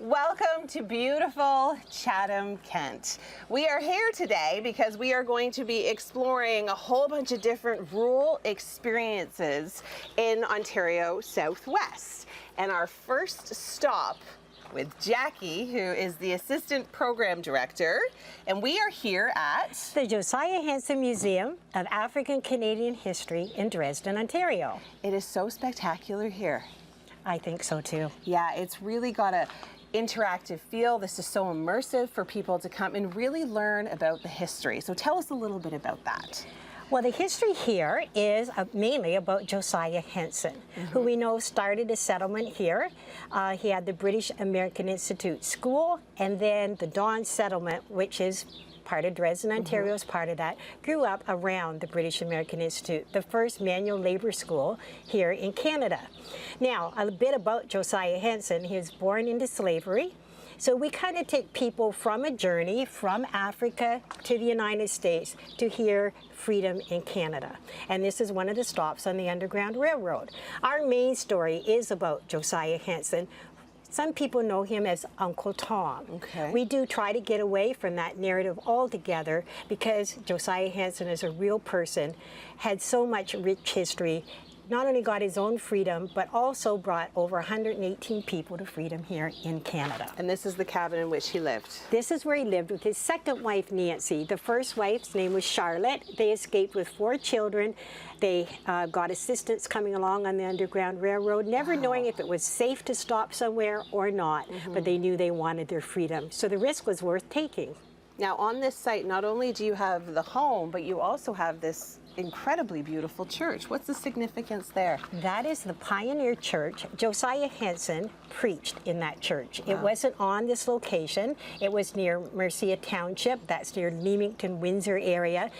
Welcome to beautiful Chatham-Kent. We are here today because we are going to be exploring a whole bunch of different rural experiences in Ontario Southwest. And our first stop with Jackie, who is the Assistant Program Director, and we are here at the Josiah Henson Museum of African Canadian History in Dresden, Ontario. It is so spectacular here. I think so too. Yeah, it's really got a interactive feel. This is so immersive for people to come and really learn about the history. So tell us a little bit about that. Well, the history here is mainly about Josiah Henson, who we know started a settlement here. He had the British American Institute School, and then the Don Settlement, which is part of Dresden, Ontario is part of that, grew up around the British American Institute, the first manual labor school here in Canada. Now, a bit about Josiah Henson. He was born into slavery. So we kind of take people from a journey from Africa to the United States to hear freedom in Canada. And this is one of the stops on the Underground Railroad. Our main story is about Josiah Henson. Some people know him as Uncle Tom. Okay. We do try to get away from that narrative altogether because Josiah Henson is a real person, had so much rich history, not only got his own freedom, but also brought over 118 people to freedom here in Canada. And this is the cabin in which he lived. This is where he lived with his second wife, Nancy. The first wife's name was Charlotte. They escaped with 4 children. They got assistance coming along on the Underground Railroad, never knowing if it was safe to stop somewhere or not, but they knew they wanted their freedom. So the risk was worth taking. Now on this site, not only do you have the home, but you also have this incredibly beautiful church. What's the significance there? That is the Pioneer Church. Josiah Henson preached in that church. Wow. It wasn't on this location. It was near Mercia Township. That's near Leamington, Windsor area.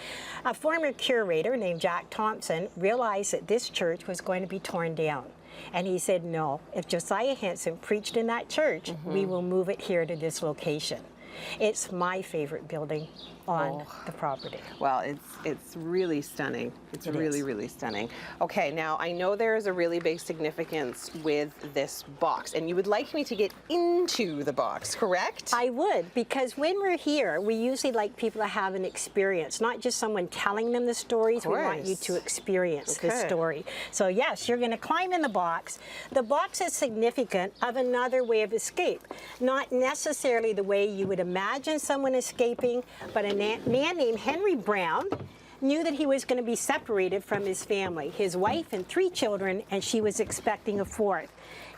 A former curator named Jack Thompson realized that this church was going to be torn down. And he said, no, if Josiah Henson preached in that church, we will move it here to this location. It's my favorite building on the property. Well, it's really stunning. It's really stunning. Okay, now I know there is a really big significance with this box, and you would like me to get into the box, correct? I would, because when we're here, we usually like people to have an experience, not just someone telling them the stories. We want you to experience the story. So yes, you're going to climb in the box. The box is significant of another way of escape, not necessarily the way you would imagine someone escaping, but a man named Henry Brown knew that he was going to be separated from his family, his wife and 3 children, and she was expecting a 4th.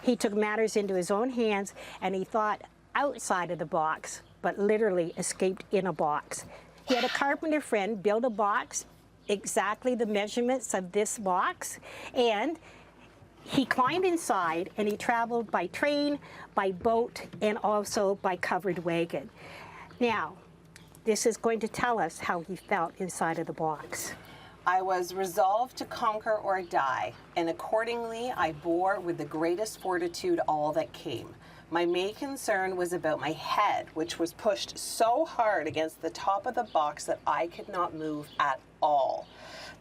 He took matters into his own hands, and he thought outside of the box, but literally escaped in a box. He had a carpenter friend build a box, exactly the measurements of this box, and he climbed inside, and he traveled by train, by boat, and also by covered wagon. Now, this is going to tell us how he felt inside of the box. I was resolved to conquer or die, and accordingly I bore with the greatest fortitude all that came. My main concern was about my head, which was pushed so hard against the top of the box that I could not move at all.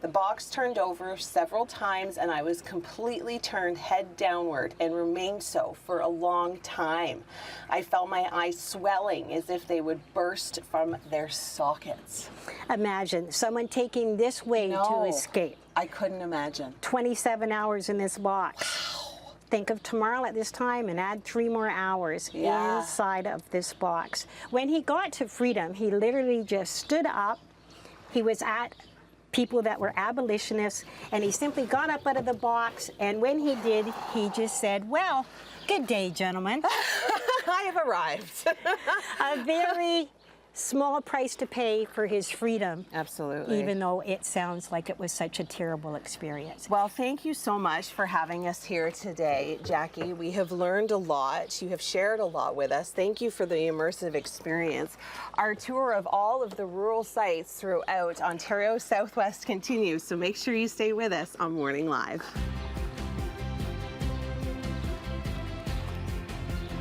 The box turned over several times, and I was completely turned head downward and remained so for a long time. I felt my eyes swelling as if they would burst from their sockets. Imagine someone taking this way to escape. I couldn't imagine. 27 hours in this box. Wow. Think of tomorrow at this time and add 3 more hours inside of this box. When he got to freedom, he literally just stood up. He was at people that were abolitionists, and he simply got up out of the box, and when he did, he just said, well, good day, gentlemen. I have arrived. A very small price to pay for his freedom. Absolutely. Even though it sounds like it was such a terrible experience. Well, thank you so much for having us here today, Jackie. We have learned a lot. You have shared a lot with us. Thank you for the immersive experience. Our tour of all of the rural sites throughout Ontario Southwest continues, so make sure you stay with us on Morning Live.